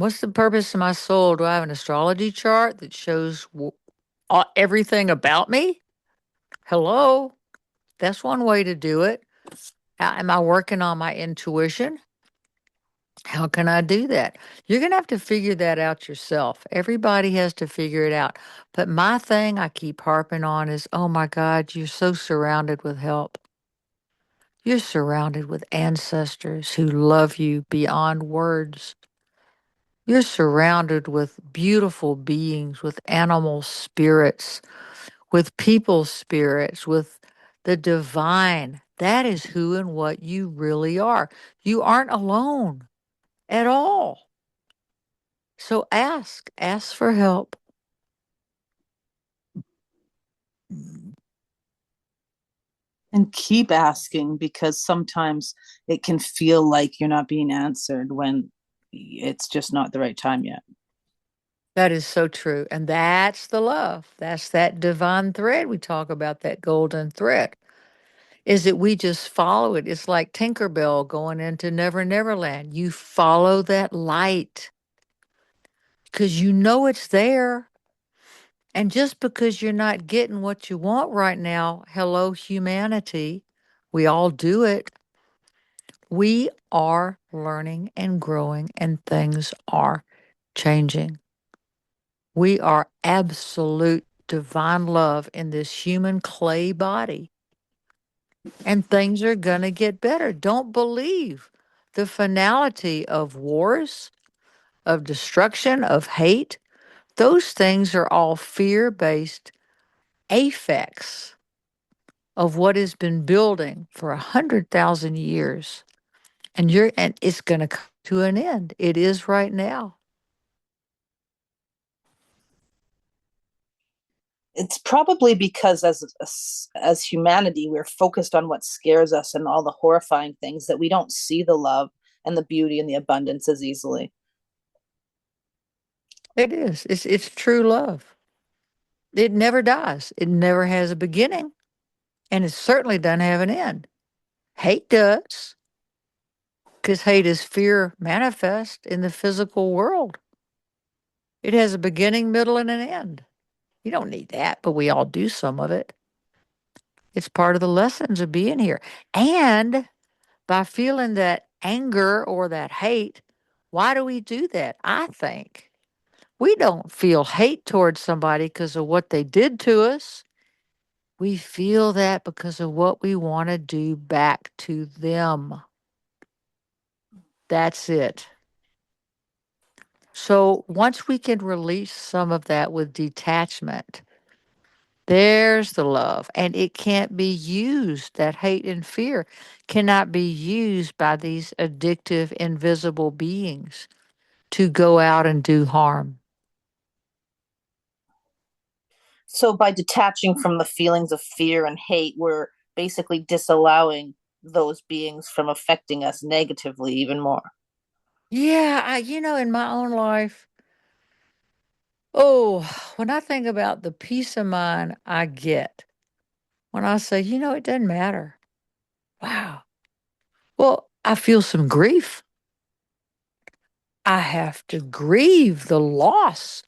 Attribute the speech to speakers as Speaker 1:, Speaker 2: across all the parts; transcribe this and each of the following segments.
Speaker 1: What's the purpose of my soul? Do I have an astrology chart that shows everything about me? Hello? That's one way to do it. Am I working on my intuition? How can I do that? You're going to have to figure that out yourself. Everybody has to figure it out. But my thing I keep harping on is, oh my God, you're so surrounded with help. You're surrounded with ancestors who love you beyond words. You're surrounded with beautiful beings, with animal spirits, with people spirits, with the divine. That is who and what you really are. You aren't alone at all. So ask for help.
Speaker 2: And keep asking because sometimes it can feel like you're not being answered when it's just not the right time yet.
Speaker 1: That is so true. And that's the love. That's that divine thread we talk about, that golden thread. Is that we just follow it. It's like Tinkerbell going into Never Never Land. You follow that light because you know it's there. And just because you're not getting what you want right now, hello, humanity, we all do it. We are learning and growing, and things are changing. We are absolute divine love in this human clay body, and things are going to get better. Don't believe the finality of wars, of destruction, of hate. Those things are all fear based affects of what has been building for 100,000 years. And it's going to come to an end. It is right now.
Speaker 2: It's probably because as humanity we're focused on what scares us and all the horrifying things that we don't see the love and the beauty and the abundance as easily.
Speaker 1: It is. It's true love. It never dies. It never has a beginning, and it certainly doesn't have an end. Hate does, because hate is fear manifest in the physical world. It has a beginning, middle, and an end. You don't need that, but we all do some of it. It's part of the lessons of being here. And by feeling that anger or that hate, why do we do that? I think we don't feel hate towards somebody because of what they did to us. We feel that because of what we want to do back to them. That's it. So once we can release some of that with detachment, there's the love. And it can't be used, that hate and fear cannot be used by these addictive, invisible beings to go out and do harm.
Speaker 2: So by detaching from the feelings of fear and hate, we're basically disallowing those beings from affecting us negatively even more.
Speaker 1: Yeah, in my own life, oh, when I think about the peace of mind I get when I say, it doesn't matter. Wow. Well, I feel some grief. I have to grieve the loss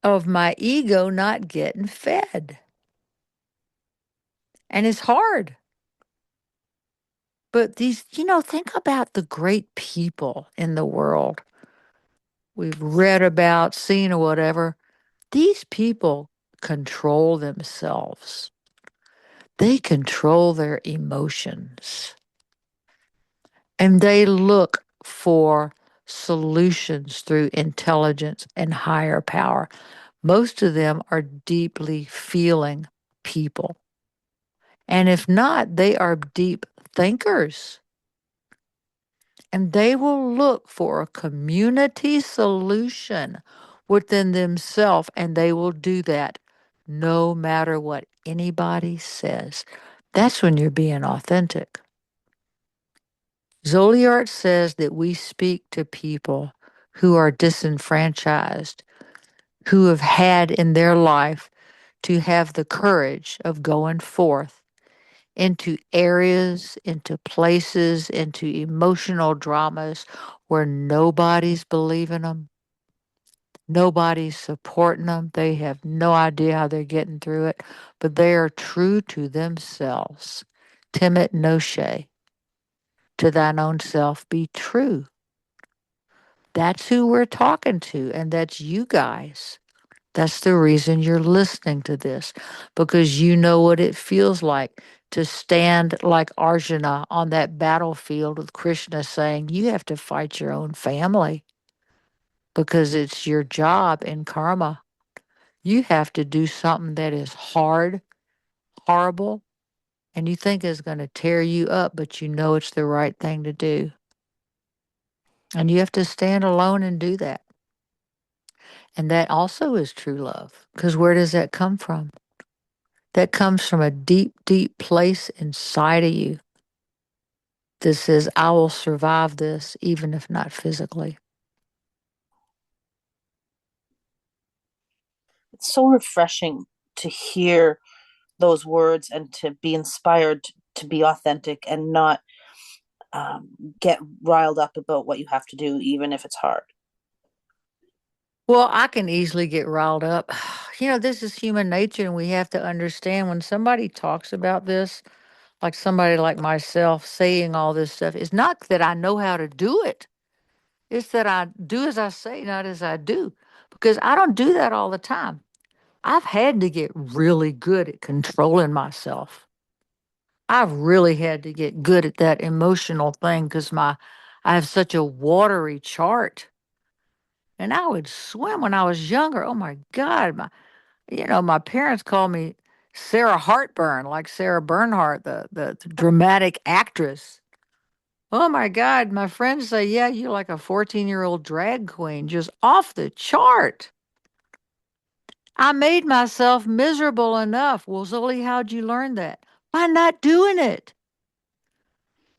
Speaker 1: of my ego not getting fed. And it's hard. But think about the great people in the world we've read about, seen, or whatever. These people control themselves, they control their emotions, and they look for solutions through intelligence and higher power. Most of them are deeply feeling people. And if not, they are deep thinkers. And they will look for a community solution within themselves, and they will do that no matter what anybody says. That's when you're being authentic. Zoliart says that we speak to people who are disenfranchised, who have had in their life to have the courage of going forth into areas, into places, into emotional dramas where nobody's believing them, nobody's supporting them. They have no idea how they're getting through it, but they are true to themselves. Timid Noshe, to thine own self be true. That's who we're talking to, and that's you guys. That's the reason you're listening to this, because you know what it feels like to stand like Arjuna on that battlefield with Krishna saying, you have to fight your own family because it's your job in karma. You have to do something that is hard, horrible, and you think is going to tear you up, but you know it's the right thing to do. And you have to stand alone and do that. And that also is true love, because where does that come from? That comes from a deep, deep place inside of you that says, I will survive this, even if not physically.
Speaker 2: It's so refreshing to hear those words and to be inspired to be authentic and not um, get riled up about what you have to do, even if it's hard.
Speaker 1: Well, I can easily get riled up. You know, this is human nature, and we have to understand when somebody talks about this, like somebody like myself saying all this stuff, it's not that I know how to do it. It's that I do as I say, not as I do, because I don't do that all the time. I've had to get really good at controlling myself. I've really had to get good at that emotional thing because I have such a watery chart. And I would swim when I was younger. Oh my God. My parents called me Sarah Heartburn, like Sarah Bernhardt, the dramatic actress. Oh my God. My friends say, yeah, you're like a 14-year-old drag queen, just off the chart. I made myself miserable enough. Well, Zoli, how'd you learn that? By not doing it.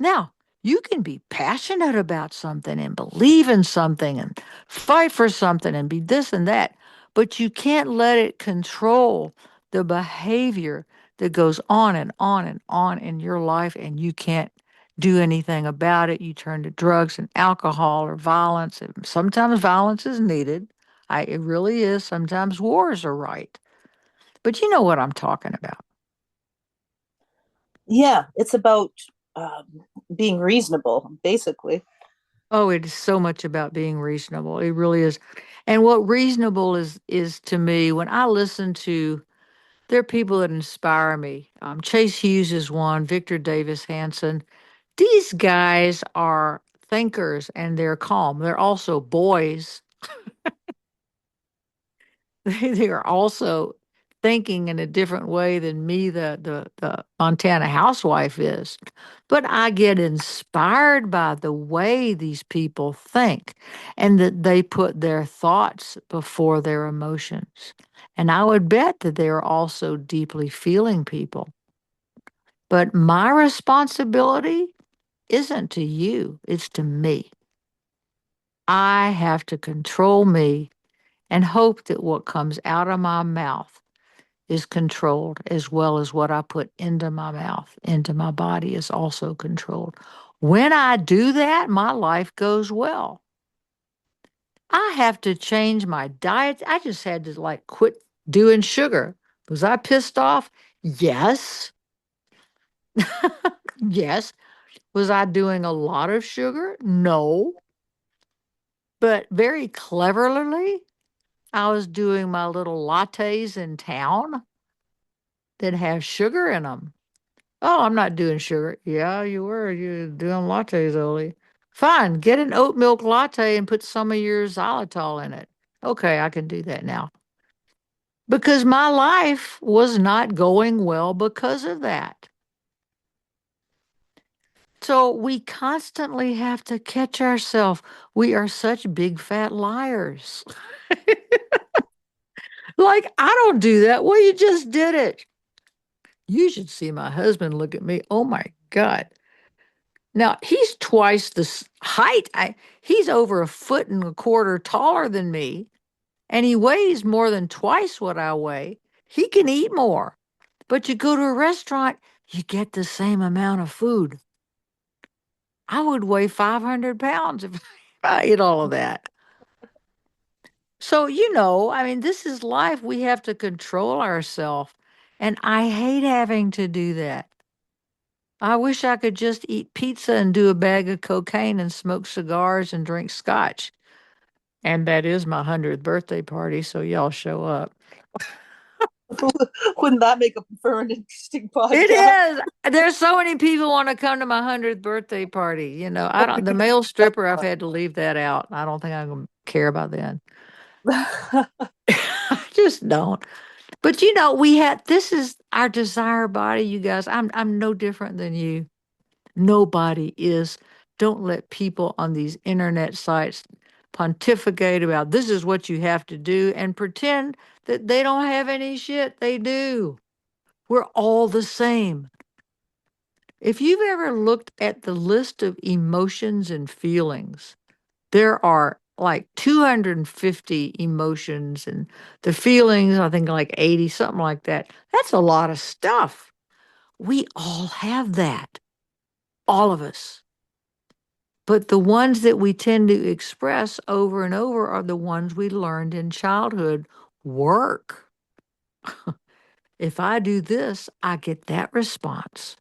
Speaker 1: Now, you can be passionate about something and believe in something and fight for something and be this and that, but you can't let it control the behavior that goes on and on and on in your life, and you can't do anything about it. You turn to drugs and alcohol or violence. And sometimes violence is needed. It really is. Sometimes wars are right. But you know what I'm talking about.
Speaker 2: Yeah, it's about being reasonable, basically.
Speaker 1: Oh, it is so much about being reasonable. It really is. And what reasonable is to me when I listen to there are people that inspire me. Chase Hughes is one, Victor Davis Hanson. These guys are thinkers and they're calm. They're also boys. They are also thinking in a different way than me, the Montana housewife is. But I get inspired by the way these people think and that they put their thoughts before their emotions. And I would bet that they are also deeply feeling people. But my responsibility isn't to you, it's to me. I have to control me and hope that what comes out of my mouth is controlled as well as what I put into my mouth, into my body is also controlled. When I do that, my life goes well. I have to change my diet. I just had to like quit doing sugar. Was I pissed off? Yes. Yes. Was I doing a lot of sugar? No. But very cleverly, I was doing my little lattes in town that have sugar in them. Oh, I'm not doing sugar. Yeah, you were. You're doing lattes, Oli. Fine. Get an oat milk latte and put some of your xylitol in it. Okay, I can do that now. Because my life was not going well because of that. So we constantly have to catch ourselves. We are such big fat liars. Like, I don't do that. Well, you just did it. You should see my husband look at me. Oh my God. Now he's twice the height. He's over a foot and a quarter taller than me, and he weighs more than twice what I weigh. He can eat more. But you go to a restaurant, you get the same amount of food. I would weigh 500 pounds if I ate all of that. So, I mean, this is life. We have to control ourselves. And I hate having to do that. I wish I could just eat pizza and do a bag of cocaine and smoke cigars and drink scotch. And that is my 100th birthday party, so y'all show up.
Speaker 2: Wouldn't that make for an interesting
Speaker 1: It
Speaker 2: podcast?
Speaker 1: is. There's so many people want to come to my 100th birthday party. I
Speaker 2: Oh,
Speaker 1: don't,
Speaker 2: we
Speaker 1: the
Speaker 2: could do
Speaker 1: male
Speaker 2: that
Speaker 1: stripper, I've had to leave that out. I don't think I'm going to care about that.
Speaker 2: one.
Speaker 1: I just don't. But we had, this is our desire body, you guys. I'm no different than you. Nobody is. Don't let people on these internet sites pontificate about this is what you have to do and pretend that they don't have any shit. They do. We're all the same. If you've ever looked at the list of emotions and feelings, there are like 250 emotions, and the feelings, I think like 80, something like that. That's a lot of stuff. We all have that, all of us. But the ones that we tend to express over and over are the ones we learned in childhood. Work. If I do this, I get that response.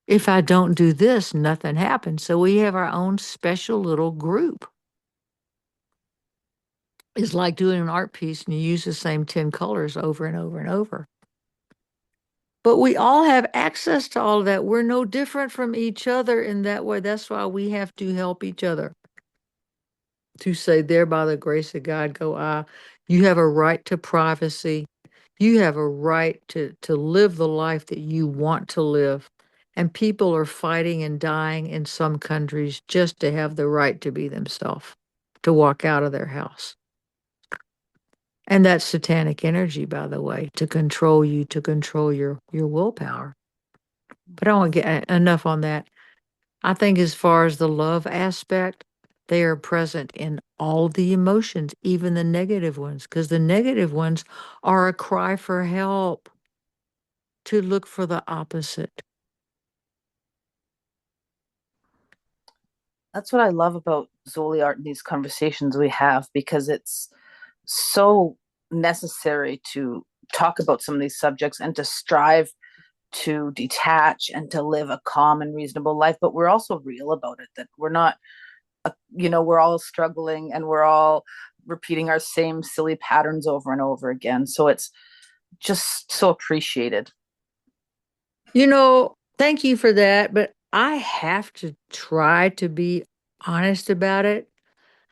Speaker 1: If I don't do this, nothing happens. So we have our own special little group. It's like doing an art piece and you use the same 10 colors over and over and over. But we all have access to all of that. We're no different from each other in that way. That's why we have to help each other to say, there by the grace of God go I. You have a right to privacy. You have a right to live the life that you want to live. And people are fighting and dying in some countries just to have the right to be themselves, to walk out of their house. And that's satanic energy, by the way, to control you, to control your willpower. But I won't get enough on that. I think as far as the love aspect, they are present in all the emotions, even the negative ones, because the negative ones are a cry for help, to look for the opposite.
Speaker 2: That's what I love about Zoli art and these conversations we have, because it's so necessary to talk about some of these subjects and to strive to detach and to live a calm and reasonable life. But we're also real about it, that we're not, we're all struggling and we're all repeating our same silly patterns over and over again. So it's just so appreciated.
Speaker 1: Thank you for that, but I have to try to be honest about it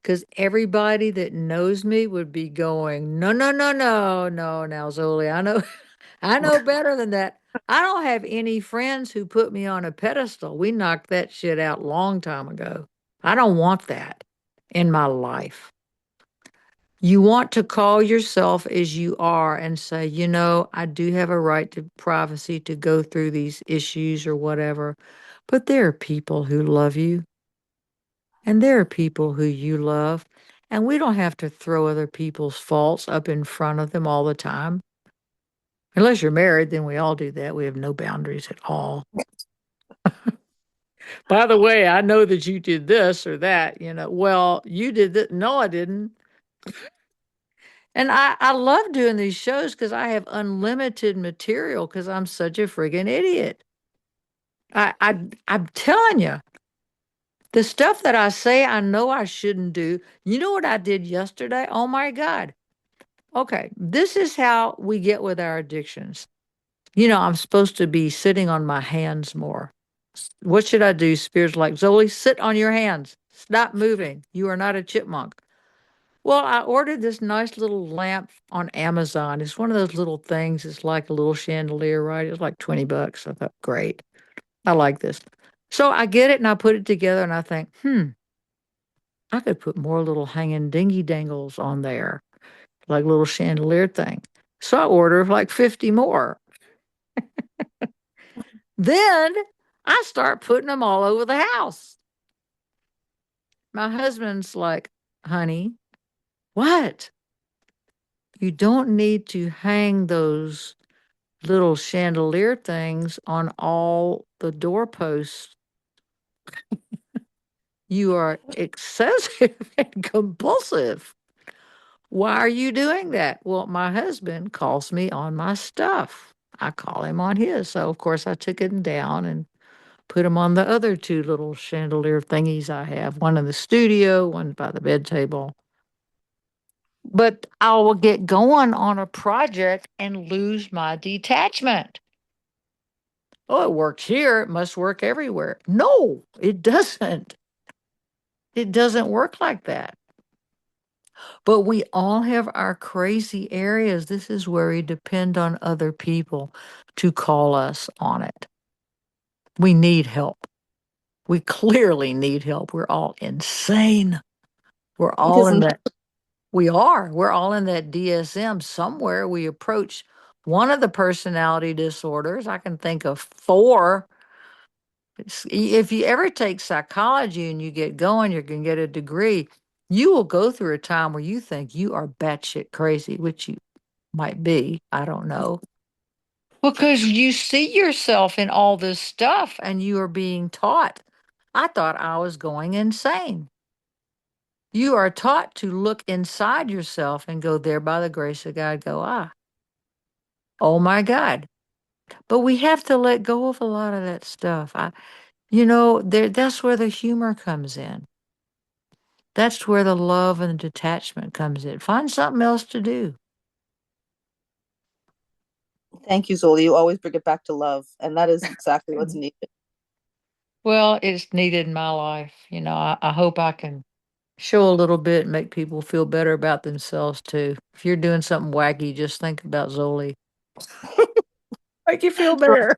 Speaker 1: because everybody that knows me would be going, no, no, no, no, no, now, Zoli, I know, I know better than that. I don't have any friends who put me on a pedestal. We knocked that shit out long time ago. I don't want that in my life. You want to call yourself as you are and say, I do have a right to privacy to go through these issues or whatever. But there are people who love you and there are people who you love. And we don't have to throw other people's faults up in front of them all the time. Unless you're married, then we all do that. We have no boundaries at all. By the way, I know that you did this or that, Well, you did that. No, I didn't. And I love doing these shows because I have unlimited material because I'm such a friggin' idiot. I'm telling you, the stuff that I say I know I shouldn't do. You know what I did yesterday? Oh my God. Okay, this is how we get with our addictions. I'm supposed to be sitting on my hands more. What should I do? Spirit's like, Zoli, sit on your hands. Stop moving. You are not a chipmunk. Well, I ordered this nice little lamp on Amazon. It's one of those little things. It's like a little chandelier, right? It's like 20 bucks. I thought, great. I like this. So I get it and I put it together and I think, I could put more little hanging dingy dangles on there, like little chandelier thing. So I order like 50 more. Then I start putting them all over the house. My husband's like, honey, what? You don't need to hang those little chandelier things on all the doorposts. You are excessive and compulsive. Why are you doing that? Well, my husband calls me on my stuff. I call him on his. So, of course, I took it down and put them on the other two little chandelier thingies I have, one in the studio, one by the bed table. But I will get going on a project and lose my detachment. Oh, it works here. It must work everywhere. No, it doesn't. It doesn't work like that. But we all have our crazy areas. This is where we depend on other people to call us on it. We need help. We clearly need help. We're all insane. We're all in
Speaker 2: Isn't
Speaker 1: that. We are. We're all in that DSM somewhere. We approach one of the personality disorders. I can think of four. If you ever take psychology and you get going, you can get a degree. You will go through a time where you think you are batshit crazy, which you might be. I don't know. Because you see yourself in all this stuff and you are being taught. I thought I was going insane. You are taught to look inside yourself and go, there by the grace of God, go, oh my God. But we have to let go of a lot of that stuff. That's where the humor comes in. That's where the love and detachment comes in. Find something else to do.
Speaker 2: Thank you, Zola. You always bring it back to love, and that is exactly what's needed.
Speaker 1: Well, it's needed in my life. I hope I can show a little bit and make people feel better about themselves too. If you're doing something wacky, just think about Zoli. Make you feel better.